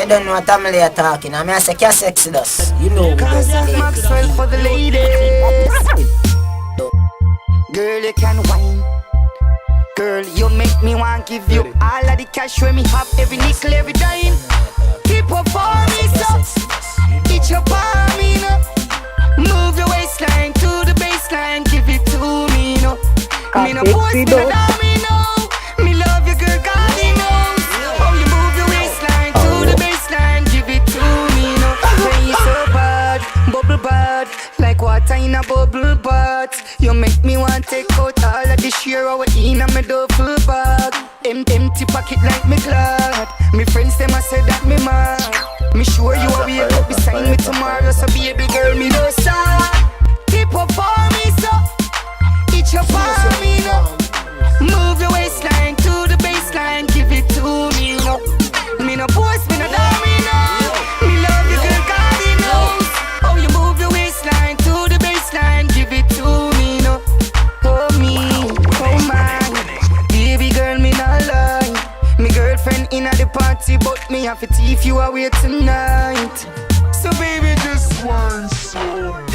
You don't know what family are talking. I mean, I say, Cass Exodus. You know. Cause I'm Maxwell for the ladies. Girl, you can whine. Girl, you make me want give you all of the cash when me have every nickel, every dime. Keep up for me, so it's your palm, you know. Move your waistline to the baseline, give it to me, you know. Me no boss, me no dime, you know. Me love you, girl, God, you knows. Oh, you move your waistline to the baseline, give it to me, you know. When you so bad, bubble bad, like water in a bubble bath. You make me want take out all of the share I in a me duffel bag. Empty pocket like me glad. Me friends them a say that me mad. Me sure you will wake up beside me tomorrow. So baby girl, me no sad. Keep up for me, so it's your palm, me no. Move your waistline to the baseline, give it to me, no. Me no boss, me no dime, me no. Me love you, girl, God, he knows. Oh, you move your waistline to the baseline, give it to me, no. Oh me, oh man, baby girl, me not lie. Me girlfriend in at the party, but me have to teeth you away tonight. So baby, just one song.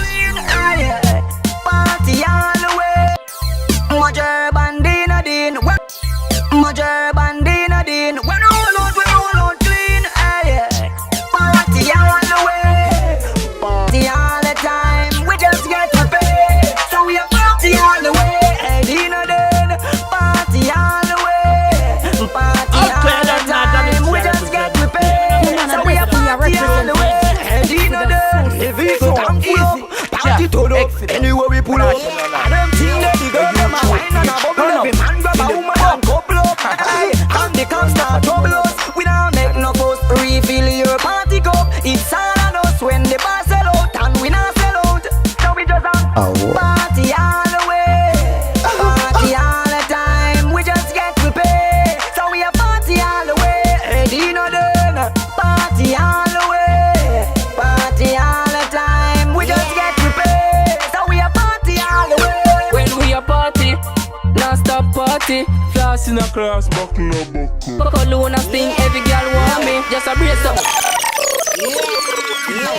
Party all the way. Major bandina din, major bandina din. When all out clean, party all the way. Party all the time, we just get to pay. So we are party all the way. Dinner din, party all the way. Party all the time, we just get to pay. So we are party all the way. Dinner din, if we come easy. Party turn up, anywhere we pull up. And them thing that the girl them a wine and a bubble. Every man grab a woman and couple up. Hey, and they come start trouble us. We don't make no fuss. Refill your party cup. It's all on us when the bar sell out and we not sell out. So we just party all the way. Party all the time. We just get to pay. So we a party all the way. Ready no done. Party all the way. Party all the time. We just get to pay. So we a party all the way. When we a party, non-stop party. Floss in a class, buckle no buckle. Cologne and sting, every girl want me. Just a brace up. No.